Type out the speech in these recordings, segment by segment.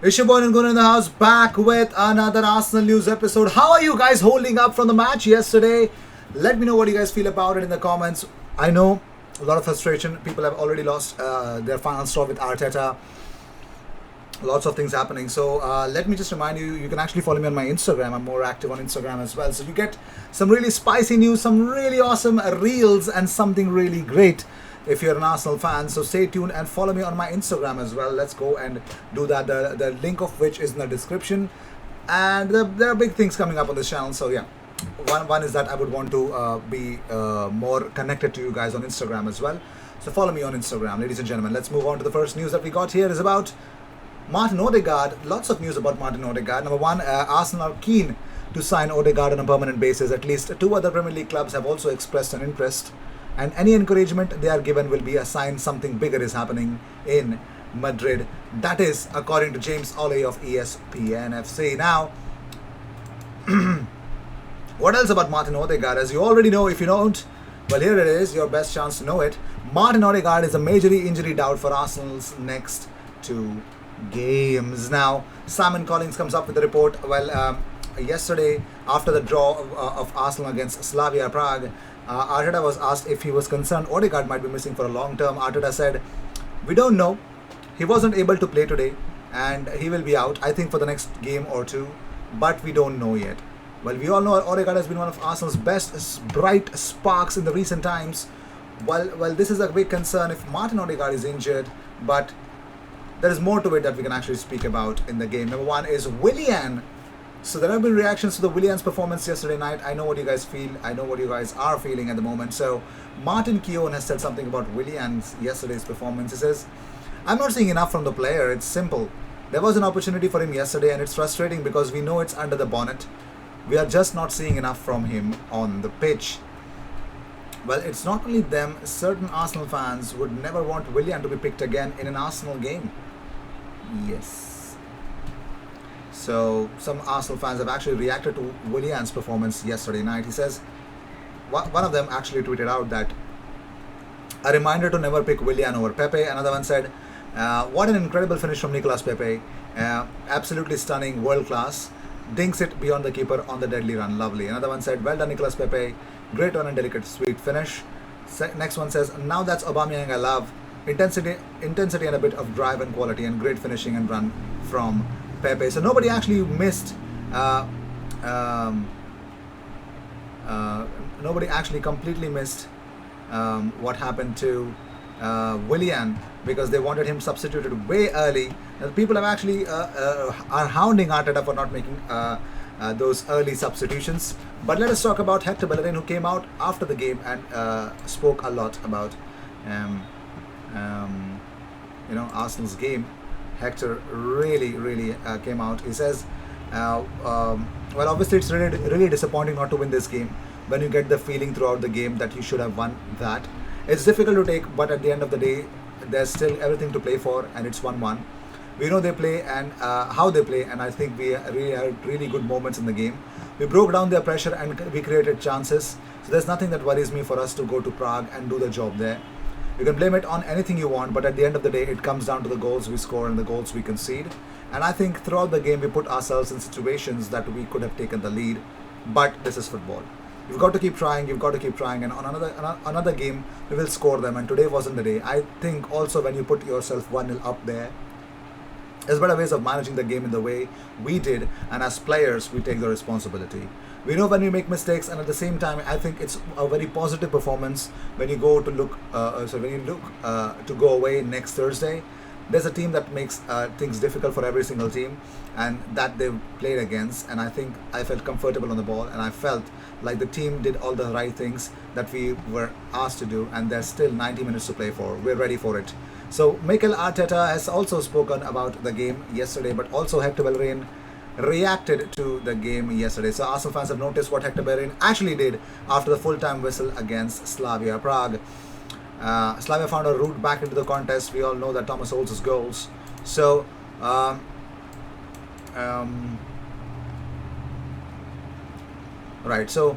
It's your boy Ngun in the house, back with another Arsenal news episode. How are you guys holding up from the match yesterday? Let me know what you guys feel about it in the comments. I know a lot of frustration. People have already lost their final straw with Arteta. Lots of things happening. So let me just remind you, you can actually follow me on my Instagram. I'm more active on Instagram as well. So you get some really spicy news, some really awesome reels, and something really great if you're an Arsenal fan. So stay tuned and follow me on my Instagram as well. Let's go and do that. The link of which is in the description. And there are big things coming up on this channel. So yeah, one is that I would want to be more connected to you guys on Instagram as well. So follow me on Instagram, ladies and gentlemen. Let's move on to the first news that we got here is about Martin Odegaard. Lots of news about Martin Odegaard. Number one, Arsenal are keen to sign Odegaard on a permanent basis. At least two other Premier League clubs have also expressed an interest, and any encouragement they are given will be a sign something bigger is happening in Madrid. That is according to James Ollie of ESPN FC. Now, what else about Martin Odegaard? As you already know, if you don't, well, here it is, your best chance to know it. Martin Odegaard is a major injury doubt for Arsenal's next two games. Now, Simon Collins comes up with the report. Well, yesterday, after the draw of Arsenal against Slavia Prague, Arteta was asked if he was concerned Odegaard might be missing for a long term. Arteta said, "We don't know. He wasn't able to play today, and he will be out, I think, for the next game or two, but we don't know yet." Well, we all know Odegaard has been one of Arsenal's best bright sparks in the recent times. Well, this is a big concern if Martin Odegaard is injured, but there is more to it that we can actually speak about in the game. Number one is Willian. So there have been reactions to the Willian's performance yesterday night. I know what you guys feel. I know what you guys are feeling at the moment. So Martin Keown has said something about Willian's yesterday's performance. He says, "I'm not seeing enough from the player. It's simple. There was an opportunity for him yesterday, and it's frustrating because we know it's under the bonnet. We are just not seeing enough from him on the pitch." Well, it's not only them. Certain Arsenal fans would never want Willian to be picked again in an Arsenal game. Yes. So some Arsenal fans have actually reacted to Willian's performance yesterday night. He says, one of them actually tweeted out that a reminder to never pick Willian over Pepe. Another one said, what an incredible finish from Nicolas Pepe. Absolutely stunning, world class. Dinks it beyond the keeper on the deadly run. Lovely. Another one said, well done Nicolas Pepe. Great run and delicate, sweet finish. Next one says, now that's Aubameyang I love. Intensity and a bit of drive and quality, and great finishing and run from Pepe. So nobody actually missed, nobody actually completely missed what happened to Willian, because they wanted him substituted way early. People have actually are hounding Arteta for not making those early substitutions. But let us talk about Hector Bellerin, who came out after the game and spoke a lot about Arsenal's game. Hector really came out. He says, well, obviously it's really disappointing not to win this game when you get the feeling throughout the game that you should have won that. It's difficult to take, but at the end of the day, there's still everything to play for, and it's 1-1. We know they play and how they play, and I think we really had really good moments in the game. We broke down their pressure and we created chances. So there's nothing that worries me for us to go to Prague and do the job there. You can blame it on anything you want, but at the end of the day, it comes down to the goals we score and the goals we concede. And I think throughout the game, we put ourselves in situations that we could have taken the lead. But this is football. You've got to keep trying. You've got to keep trying. And on another game, we will score them. And today wasn't the day. I think also when you put yourself 1-0 up there, there's better ways of managing the game in the way we did. And as players, we take the responsibility. We know when we make mistakes, and at the same time, I think it's a very positive performance when you go to look. To go away next Thursday. There's a team that makes things difficult for every single team, and that they've played against. And I think I felt comfortable on the ball, and I felt like the team did all the right things that we were asked to do. And there's still 90 minutes to play for. We're ready for it. So Mikel Arteta has also spoken about the game yesterday, but also Hector Bellerin reacted to the game yesterday. So Arsenal fans have noticed what Hector Bellerin actually did after the full-time whistle against Slavia Prague. Slavia found a route back into the contest. We all know that Thomas holds his goals. So right. So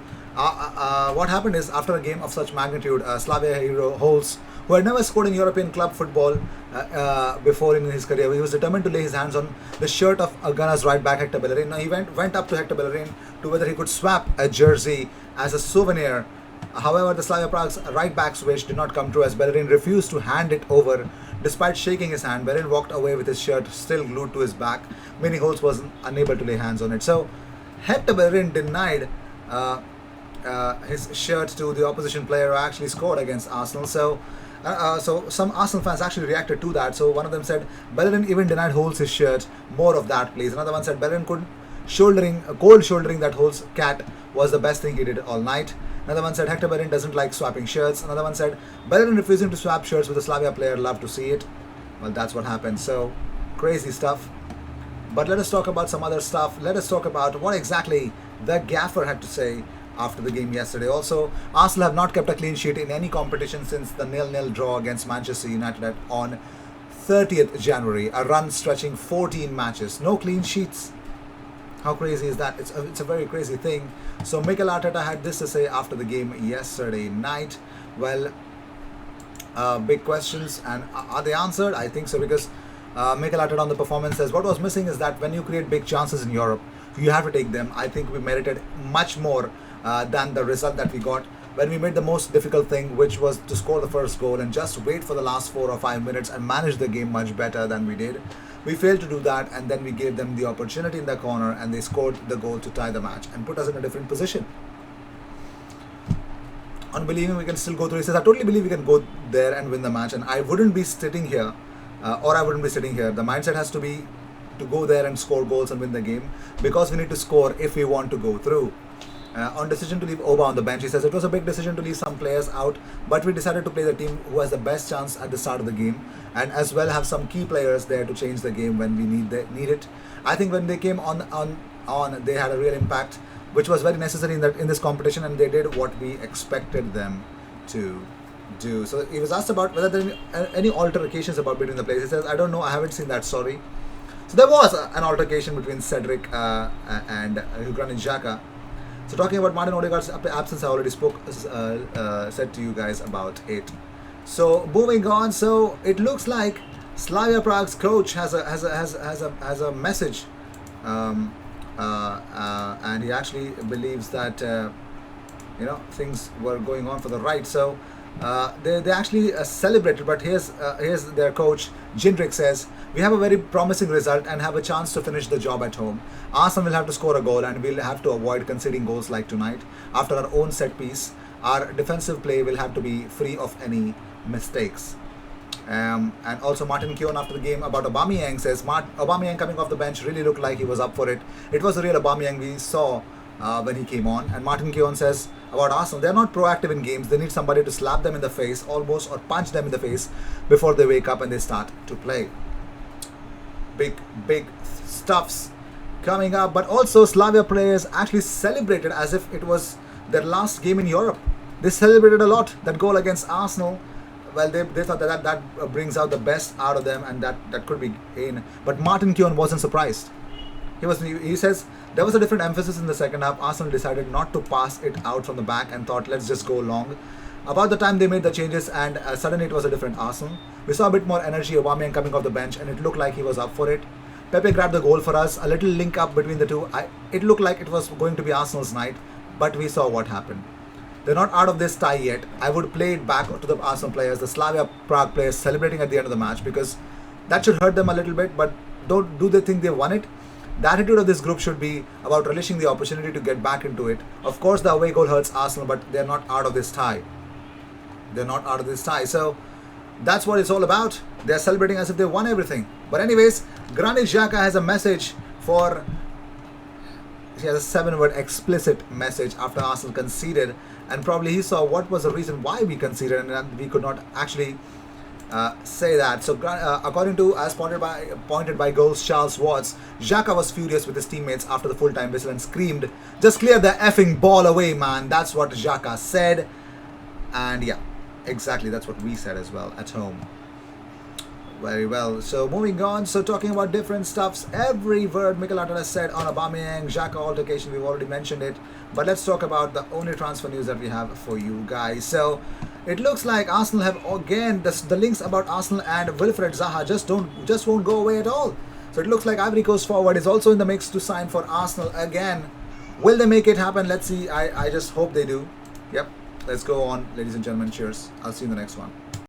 what happened is, after a game of such magnitude, Slavia hero holds who had never scored in European club football before in his career. He was determined to lay his hands on the shirt of Ghana's right back Hector Bellerin. Now he went up to Hector Bellerin to whether he could swap a jersey as a souvenir. However, the Slavia Prague's right back's wish did not come true as Bellerin refused to hand it over. Despite shaking his hand, Bellerin walked away with his shirt still glued to his back, meaning Holtz was unable to lay hands on it. So Hector Bellerin denied his shirt to the opposition player who actually scored against Arsenal. So some Arsenal fans actually reacted to that. So one of them said, Bellerin even denied Holtz his shirt. More of that, please. Another one said, Bellerin cold shouldering that Holtz cat was the best thing he did all night. Another one said, Hector Bellerin doesn't like swapping shirts. Another one said, Bellerin refusing to swap shirts with a Slavia player. Love to see it. Well, that's what happened. So crazy stuff. But let us talk about some other stuff. Let us talk about what exactly the gaffer had to say after the game yesterday. Also, Arsenal have not kept a clean sheet in any competition since the 0-0 draw against Manchester United on 30th January. A run stretching 14 matches. No clean sheets. How crazy is that? It's a very crazy thing. So Mikel Arteta had this to say after the game yesterday night. Well, big questions, and are they answered? I think so, because Mikel Arteta on the performance says what was missing is that when you create big chances in Europe, you have to take them. I think we merited much more than the result that we got when we made the most difficult thing, which was to score the first goal and just wait for the last 4 or 5 minutes and manage the game much better than we did. We failed to do that, and then we gave them the opportunity in the corner and they scored the goal to tie the match and put us in a different position. Unbelieving we can still go through. He says, I totally believe we can go there and win the match, and I wouldn't be sitting here I wouldn't be sitting here. The mindset has to be to go there and score goals and win the game, because we need to score if we want to go through. On decision to leave Oba on the bench, he says it was a big decision to leave some players out, but we decided to play the team who has the best chance at the start of the game, and as well have some key players there to change the game when we need it. I think when they came on, they had a real impact, which was very necessary in this competition, and they did what we expected them to do. So he was asked about whether there are any altercations about between the players. He says, I don't know, I haven't seen that, sorry. So there was an altercation between Cedric and Granit Xhaka. So talking about Martin Odegaard's absence, I already said to you guys about it. So moving on, so it looks like Slavia Prague's coach has a message, and he actually believes that things were going on for the right. So they actually celebrated, but here's their coach Jindrik says, we have a very promising result and have a chance to finish the job at home. Arsenal will have to score a goal and we'll have to avoid conceding goals like tonight. After our own set piece, our defensive play will have to be free of any mistakes. And also Martin Keown after the game about Aubameyang says, Aubameyang coming off the bench really looked like he was up for it. It was the real Aubameyang we saw when he came on. And Martin Keown says about Arsenal, they're not proactive in games. They need somebody to slap them in the face almost, or punch them in the face before they wake up and they start to play. Big stuffs coming up. But also Slavia players actually celebrated as if it was their last game in Europe. They celebrated a lot. That goal against Arsenal, well, they thought that brings out the best out of them, and that could be in. But Martin Keown wasn't surprised. He says there was a different emphasis in the second half. Arsenal decided not to pass it out from the back and thought, let's just go long. About the time they made the changes, and suddenly it was a different Arsenal. We saw a bit more energy, Aubameyang coming off the bench, and it looked like he was up for it. Pepe grabbed the goal for us, a little link up between the two. It looked like it was going to be Arsenal's night, but we saw what happened. They're not out of this tie yet. I would play it back to the Arsenal players, the Slavia Prague players celebrating at the end of the match, because that should hurt them a little bit, but do they think they won it? The attitude of this group should be about relishing the opportunity to get back into it. Of course, the away goal hurts Arsenal, but they're not out of this tie. So that's what it's all about. They're celebrating as if they won everything. But anyways, Granit Xhaka has a message for... He has a 7-word explicit message after Arsenal conceded, and probably he saw what was the reason why we conceded, and we could not actually say that. So according to, as pointed by goals Charles Watts, Xhaka was furious with his teammates after the full-time whistle and screamed, just clear the effing ball away, man. That's what Xhaka said. And yeah, exactly, that's what we said as well at home. Very well. So moving on. So talking about different stuffs. Every word Mikel Arteta said on Aubameyang, Xhaka altercation, we've already mentioned it. But let's talk about the only transfer news that we have for you guys. So It looks like Arsenal have again the links about Arsenal and Wilfred Zaha just won't go away at all. So it looks like Ivory Coast forward is also in the mix to sign for Arsenal again. Will they make it happen? Let's see. I just hope they do. Yep. Let's go on, ladies and gentlemen. Cheers. I'll see you in the next one.